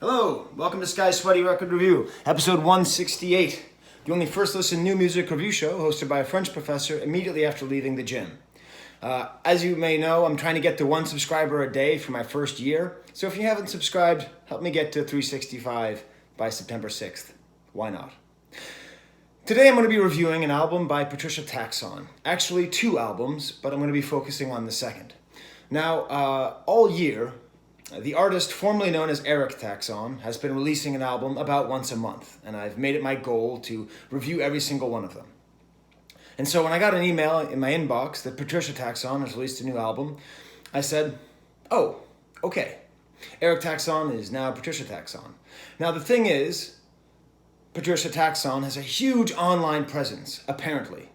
Hello, welcome to Skye's Sweaty Record Review, episode 168, the only first listen new music review show hosted by a French professor immediately after leaving the gym. As you may know, I'm trying to get to 1 subscriber a day for my first year, so if you haven't subscribed, help me get to 365 by September 6th. Why not? Today I'm going to be reviewing an album by Patricia Taxxon. Actually, 2 albums, but I'm going to be focusing on the second. Now, all year, the artist formerly known as Eric Taxxon has been releasing an album about once a month, and I've made it my goal to review every single one of them. And so when I got an email in my inbox that Patricia Taxxon has released a new album, I said, oh, okay. Eric Taxxon is now Patricia Taxxon. Now the thing is, Patricia Taxxon has a huge online presence, apparently.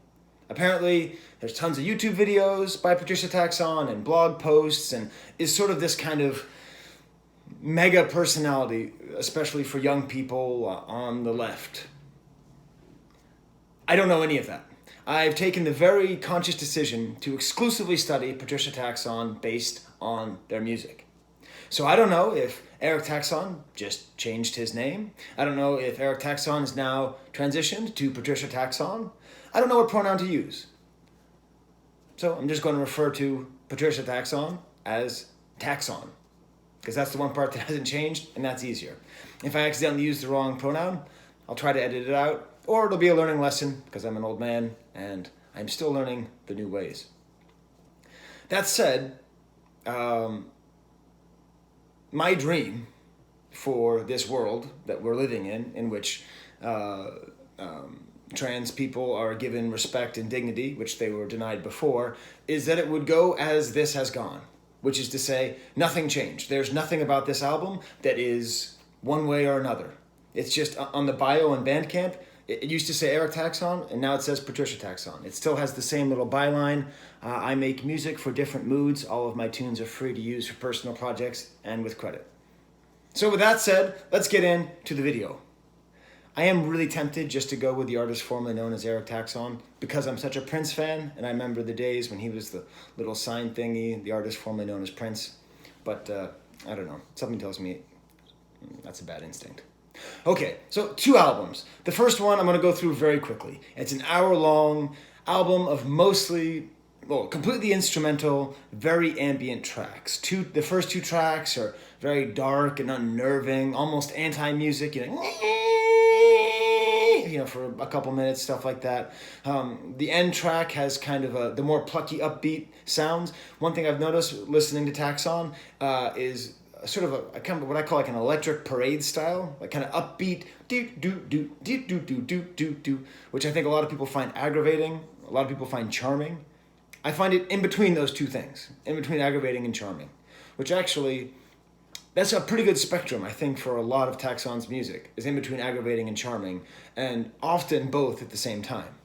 Apparently, there's tons of YouTube videos by Patricia Taxxon and blog posts, and is sort of this kind of mega personality, especially for young people on the left. I don't know any of that. I've taken the very conscious decision to exclusively study Patricia Taxxon based on their music. So I don't know if Eric Taxxon just changed his name. I don't know if Eric Taxxon is now transitioned to Patricia Taxxon. I don't know what pronoun to use. So I'm just going to refer to Patricia Taxxon as Taxxon, because that's the one part that hasn't changed, and that's easier. If I accidentally use the wrong pronoun, I'll try to edit it out, or it'll be a learning lesson, because I'm an old man, and I'm still learning the new ways. That said, my dream for this world that we're living in which trans people are given respect and dignity, which they were denied before, is that it would go as this has gone. Which is to say, nothing changed. There's nothing about this album that is one way or another. It's just on the bio and Bandcamp, it used to say Eric Taxxon, and now it says Patricia Taxxon. It still has the same little byline. I make music for different moods. All of my tunes are free to use for personal projects and with credit. So with that said, let's get into the video. I am really tempted just to go with the artist formerly known as Eric Taxxon because I'm such a Prince fan, and I remember the days when he was the little sign thingy, the artist formerly known as Prince. But I don't know. Something tells me that's a bad instinct. Okay, so 2 albums. The first one I'm going to go through very quickly. It's an hour-long album of completely instrumental, very ambient tracks. The first 2 tracks are very dark and unnerving, almost anti-music, for a couple minutes, stuff like that. The end track has kind of the more plucky, upbeat sounds. One thing I've noticed listening to Taxxon is sort of a kind of what I call like an electric parade style, like kind of upbeat, do, which I think a lot of people find aggravating, a lot of people find charming. I find it in between those 2 things, in between aggravating and charming, which actually, that's a pretty good spectrum, I think, for a lot of Taxxon's music, is in between aggravating and charming, and often both at the same time,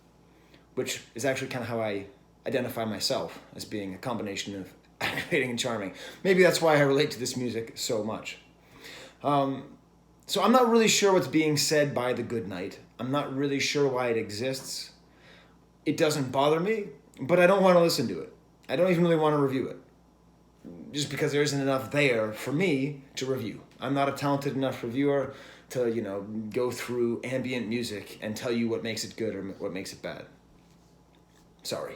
which is actually kind of how I identify myself, as being a combination of aggravating and charming. Maybe that's why I relate to this music so much. So I'm not really sure what's being said by The Good Night. I'm not really sure why it exists. It doesn't bother me, but I don't want to listen to it. I don't even really want to review it, just because there isn't enough there for me to review. I'm not a talented enough reviewer to, go through ambient music and tell you what makes it good or what makes it bad. Sorry.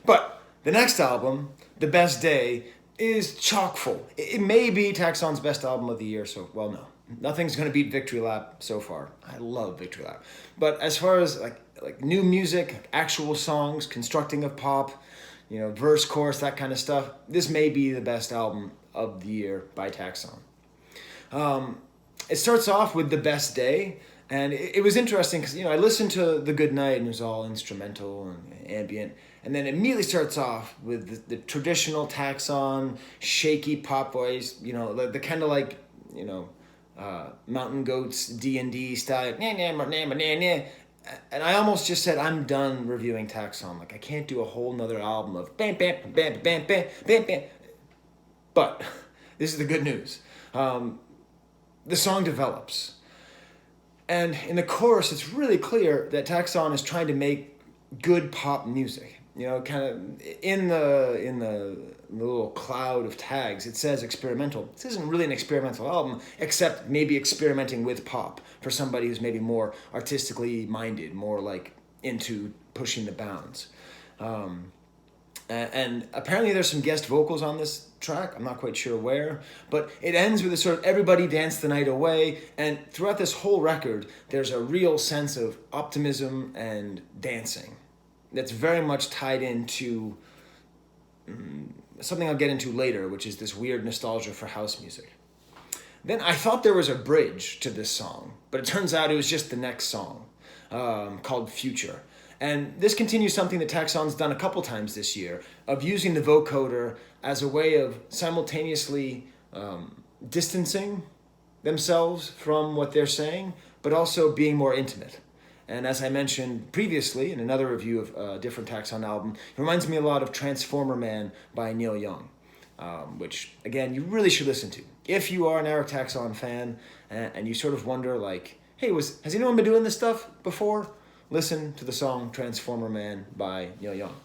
But the next album, The Best Day, is chock full. It may be Taxxon's best album of the year, so, well, no. Nothing's going to beat Victory Lap so far. I love Victory Lap. But as far as like new music, actual songs, constructing of pop, verse, chorus, that kind of stuff, this may be the best album of the year by Taxxon. It starts off with The Best Day, and it was interesting because, I listened to The Good Night, and it was all instrumental and ambient, and then it immediately starts off with the traditional Taxxon, shaky pop voice, the kind of like, Mountain Goats D&D style, and I almost just said, I'm done reviewing Taxxon. Like, I can't do a whole nother album of bam, bam, bam, bam, bam, bam, bam. But this is the good news. The song develops. And in the chorus, it's really clear that Taxxon is trying to make good pop music. kind of in the little cloud of tags, it says experimental. This isn't really an experimental album, except maybe experimenting with pop for somebody who's maybe more artistically minded, more like into pushing the bounds. And apparently there's some guest vocals on this track. I'm not quite sure where, but it ends with a sort of everybody dance the night away. And throughout this whole record, there's a real sense of optimism and dancing that's very much tied into something I'll get into later, which is this weird nostalgia for house music. Then I thought there was a bridge to this song, but it turns out it was just the next song called Future. And this continues something that Taxxon's done a couple times this year, of using the vocoder as a way of simultaneously distancing themselves from what they're saying, but also being more intimate. And as I mentioned previously in another review of a different Taxxon album, it reminds me a lot of Transformer Man by Neil Young, which, again, you really should listen to. If you are an Eric Taxxon fan and you sort of wonder, like, hey, has anyone been doing this stuff before? Listen to the song Transformer Man by Neil Young.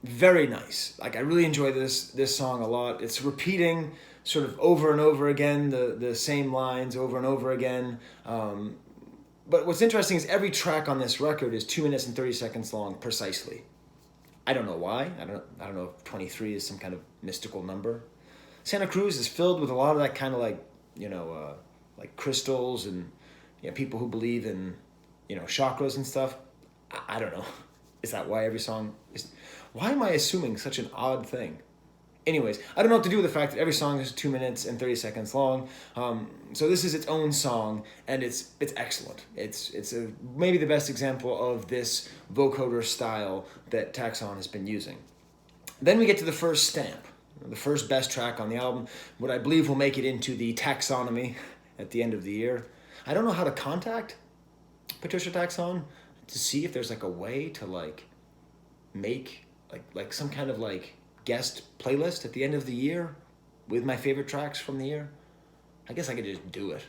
Very nice. Like, I really enjoy this song a lot. It's repeating sort of over and over again, the same lines over and over again. But what's interesting is every track on this record is 2 minutes and 30 seconds long precisely. I don't know why. I don't know if 23 is some kind of mystical number. Santa Cruz is filled with a lot of that kind of like crystals and people who believe in chakras and stuff. I don't know. Is that why every song is... Why am I assuming such an odd thing? Anyways, I don't know what to do with the fact that every song is 2 minutes and 30 seconds long. So this is its own song, and it's excellent. It's maybe the best example of this vocoder style that Taxxon has been using. Then we get to the first stamp, the first best track on the album, what I believe will make it into the taxonomy at the end of the year. I don't know how to contact Patricia Taxxon to see if there's like a way to like make like some kind of like guest playlist at the end of the year with my favorite tracks from the year. I guess I could just do it.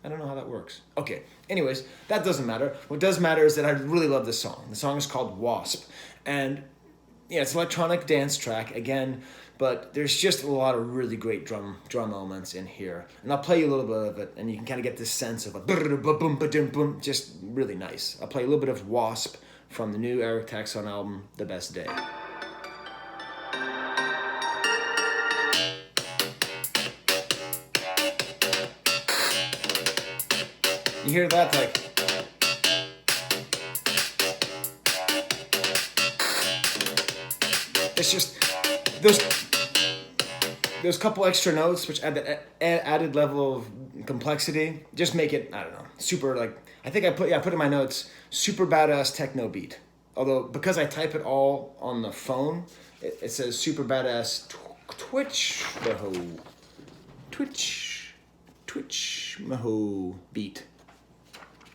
I don't know how that works. Okay, anyways, that doesn't matter. What does matter is that I really love this song. The song is called Wasp, and it's an electronic dance track again, but there's just a lot of really great drum elements in here. And I'll play you a little bit of it, and you can kind of get this sense of a just really nice. I'll play a little bit of Wasp from the new Eric Taxxon album, The Best Day. You hear that, like... It's just... Those couple extra notes, which add that added level of complexity, just make it, I don't know, super, like... I think I put in my notes, super badass techno beat. Although, because I type it all on the phone, it says super badass Twitch Maho beat.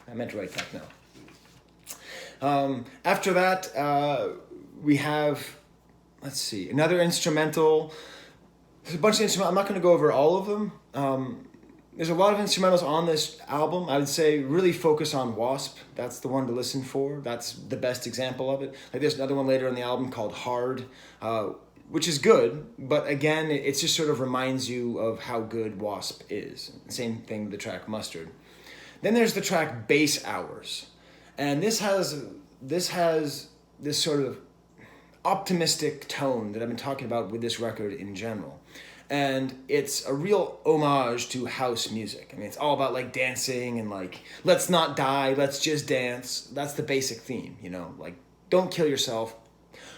I meant to write techno. After that, we have, let's see, another instrumental. There's a bunch of instrumentals. I'm not going to go over all of them. There's a lot of instrumentals on this album. I would say really focus on Wasp. That's the one to listen for. That's the best example of it. Like there's another one later in the album called Hard, which is good, but again, it just sort of reminds you of how good Wasp is. Same thing with the track Mustard. Then there's the track Bass Hours, and this has this sort of optimistic tone that I've been talking about with this record in general. And it's a real homage to house music. I mean, it's all about like dancing and like, let's not die, let's just dance. That's the basic theme, like don't kill yourself,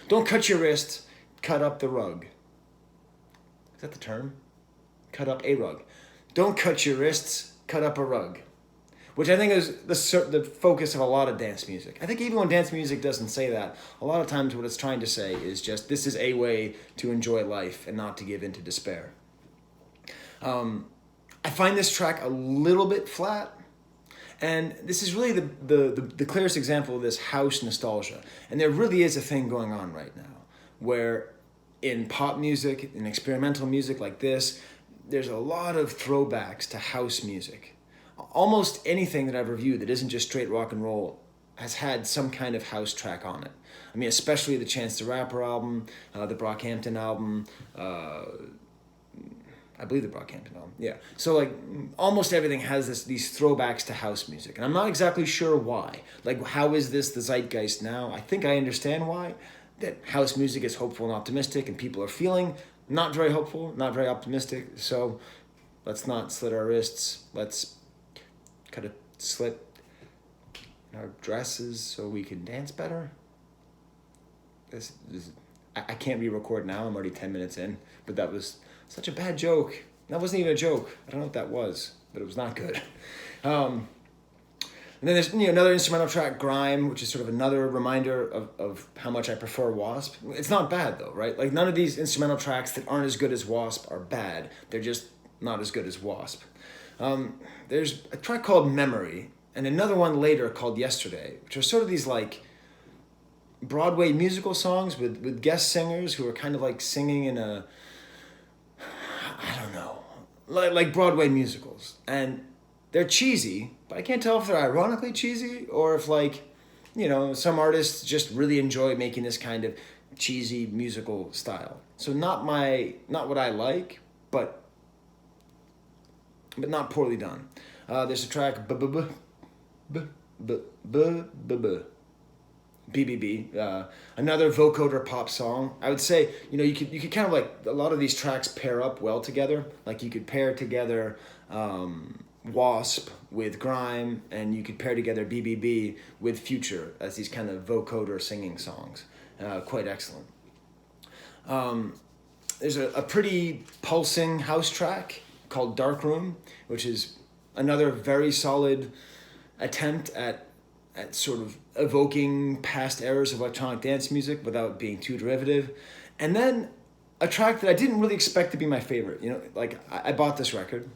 don't cut your wrist, cut up the rug. Is that the term? Cut up a rug. Don't cut your wrists, cut up a rug. Which I think is the focus of a lot of dance music. I think even when dance music doesn't say that, a lot of times what it's trying to say is just, this is a way to enjoy life and not to give in to despair. I find this track a little bit flat, and this is really the clearest example of this house nostalgia. And there really is a thing going on right now, where in pop music, in experimental music like this, there's a lot of throwbacks to house music. Almost anything that I've reviewed that isn't just straight rock and roll has had some kind of house track on it. I mean, especially the Chance the Rapper album, the Brockhampton album, I believe the Brockhampton album. Yeah. So like almost everything has these throwbacks to house music, and I'm not exactly sure why. Like, how is this the zeitgeist now? I think I understand why. That house music is hopeful and optimistic, and people are feeling not very hopeful, not very optimistic. So let's not slit our wrists. Let's kind of slit our dresses so we can dance better. I can't re-record now. I'm already 10 minutes in, but that was such a bad joke. That wasn't even a joke. I don't know what that was, but it was not good. And then there's another instrumental track, Grime, which is sort of another reminder of how much I prefer Wasp. It's not bad though, right? Like none of these instrumental tracks that aren't as good as Wasp are bad. They're just not as good as Wasp. There's a track called Memory and another one later called Yesterday, which are sort of these like Broadway musical songs with guest singers who are kind of like singing in a, I don't know, like Broadway musicals. And they're cheesy, but I can't tell if they're ironically cheesy or if like, some artists just really enjoy making this kind of cheesy musical style. So not what I like, but not poorly done. There's a track BBB, another vocoder pop song. I would say, you could kind of like, a lot of these tracks pair up well together. Like you could pair together Wasp with Grime, and you could pair together BBB with Future as these kind of vocoder singing songs. Quite excellent. There's a pretty pulsing house track called Dark Room, which is another very solid attempt at sort of evoking past eras of electronic dance music without being too derivative. And then a track that I didn't really expect to be my favorite. Like I bought this record.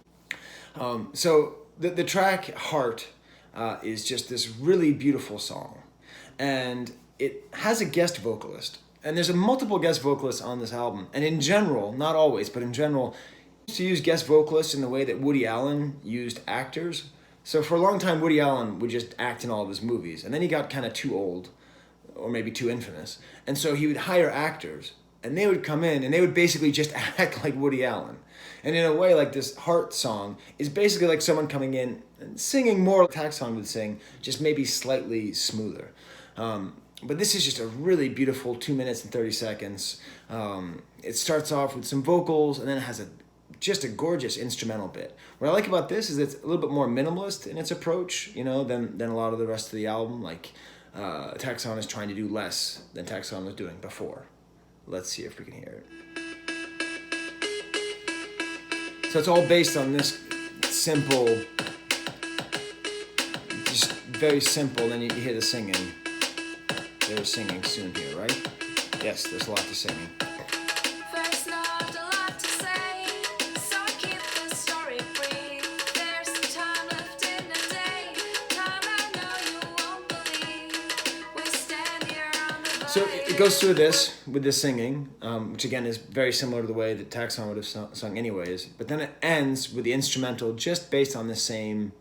So the track Heart is just this really beautiful song. And it has a guest vocalist. And there's a multiple guest vocalists on this album. And in general, not always, but in general, to use guest vocalists in the way that Woody Allen used actors. So for a long time, Woody Allen would just act in all of his movies. And then he got kind of too old, or maybe too infamous. And so he would hire actors, and they would come in, and they would basically just act like Woody Allen. And in a way, like this Heart song is basically like someone coming in and singing more like Taxxon would sing, just maybe slightly smoother. But this is just a really beautiful 2 minutes and 30 seconds. It starts off with some vocals, and then it has just a gorgeous instrumental bit. What I like about this is it's a little bit more minimalist in its approach, than a lot of the rest of the album. Like Taxxon is trying to do less than Taxxon was doing before. Let's see if we can hear it. So it's all based on this simple, just very simple. Then you hear the singing. There's singing soon here, right? Yes, there's a lot to singing. So it goes through this with the singing, which again is very similar to the way that Taxxon would have sung anyways. But then it ends with the instrumental just based on this same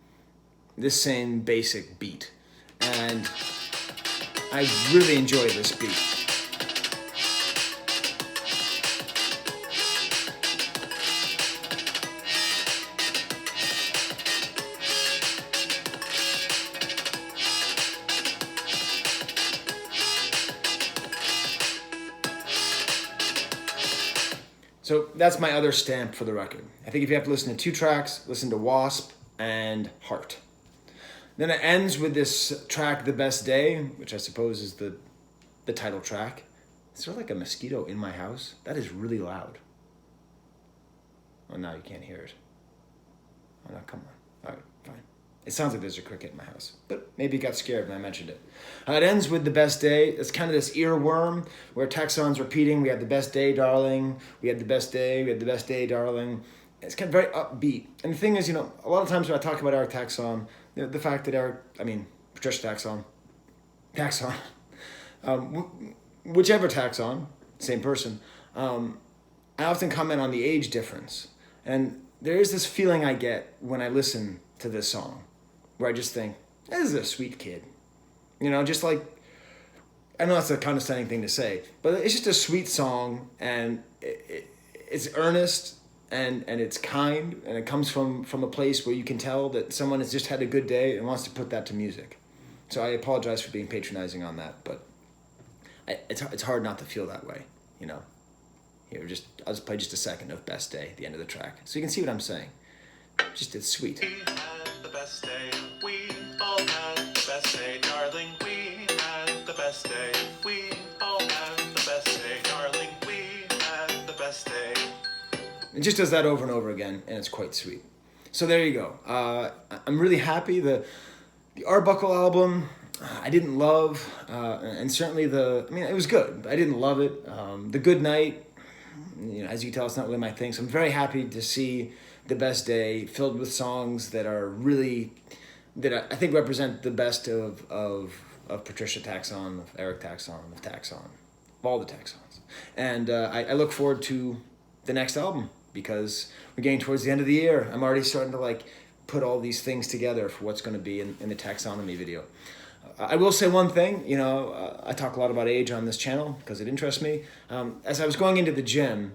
basic beat. And I really enjoy this beat. So that's my other stamp for the record. I think if you have to listen to 2 tracks, listen to Wasp and Heart. Then it ends with this track, The Best Day, which I suppose is the title track. Is there like a mosquito in my house? That is really loud. Oh, now you can't hear it. Oh, no, come on. All right, fine. It sounds like there's a cricket in my house, but maybe it got scared when I mentioned it. It ends with The Best Day. It's kind of this earworm where Taxxon's repeating, we had the best day, darling. We had the best day. We had the best day, darling. It's kind of very upbeat. And the thing is, a lot of times when I talk about Eric Taxxon, the fact that Patricia Taxxon, whichever Taxxon, same person, I often comment on the age difference. And there is this feeling I get when I listen to this song, where I just think, this is a sweet kid. You know, just like, I know that's a condescending thing to say, but it's just a sweet song, and it's earnest, and it's kind, and it comes from a place where you can tell that someone has just had a good day and wants to put that to music. So I apologize for being patronizing on that, but it's hard not to feel that way, you know. Here, I'll just play just a second of Best Day at the end of the track, so you can see what I'm saying. Just, it's sweet. We had the best day. We all had the best day, darling. We had the best day. We all had the best day, darling. We had the best day. It just does that over and over again, and it's quite sweet. So there you go. I'm really happy. The Arbuckle album, I didn't love, and certainly it was good, but I didn't love it. The Good Night, you know, as you can tell, it's not really my thing. So I'm very happy to see The Best Day filled with songs that are really, that I think represent the best of Patricia Taxxon, of Eric Taxxon, of all the Taxxons. And I look forward to the next album, because we're getting towards the end of the year. I'm already starting to put all these things together for what's going to be in the taxonomy video. I will say one thing, you know, I talk a lot about age on this channel because it interests me. As I was going into the gym,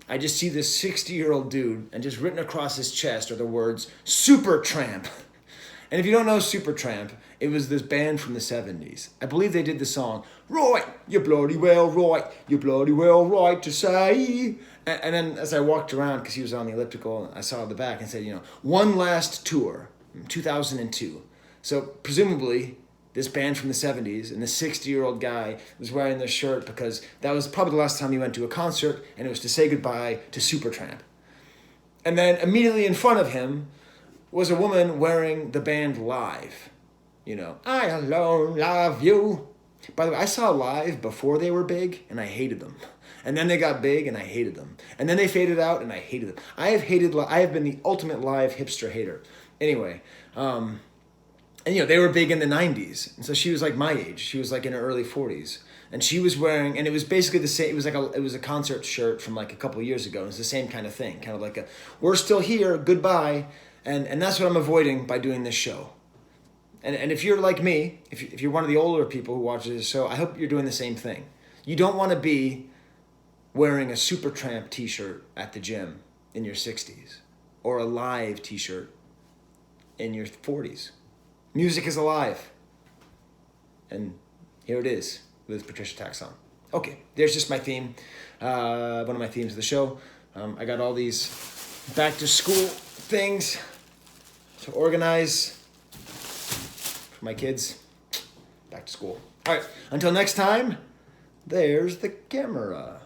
I just see this 60-year-old dude, and just written across his chest are the words, Supertramp. And if you don't know Supertramp, it was this band from the 70s. I believe they did the song, right, you're bloody well right, you're bloody well right to say. And then as I walked around, because he was on the elliptical, I saw the back and said, you know, one last tour, 2002. So presumably, this band from the 70s, and the 60-year-old guy was wearing this shirt because that was probably the last time he went to a concert, and it was to say goodbye to Supertramp. And then immediately in front of him was a woman wearing the band Live. You know, I alone love you. By the way, I saw Live before they were big, and I hated them. And then they got big, and I hated them. And then they faded out, and I hated them. I have been the ultimate Live hipster hater. Anyway, and you know, they were big in the 90s. And so she was like my age. She was like in her early 40s. And she was wearing, and it was basically the same, it was a concert shirt from like a couple of years ago. It was the same kind of thing. Kind of like we're still here, goodbye. And that's what I'm avoiding by doing this show. And if you're like me, if you're one of the older people who watches this show, I hope you're doing the same thing. You don't want to be wearing a Supertramp t-shirt at the gym in your 60s, or a Live t-shirt in your 40s. Music is alive. And here it is with Patricia Taxxon. Okay, there's just my theme, one of my themes of the show. I got all these back to school things to organize for my kids. Back to school. All right, until next time, there's the camera.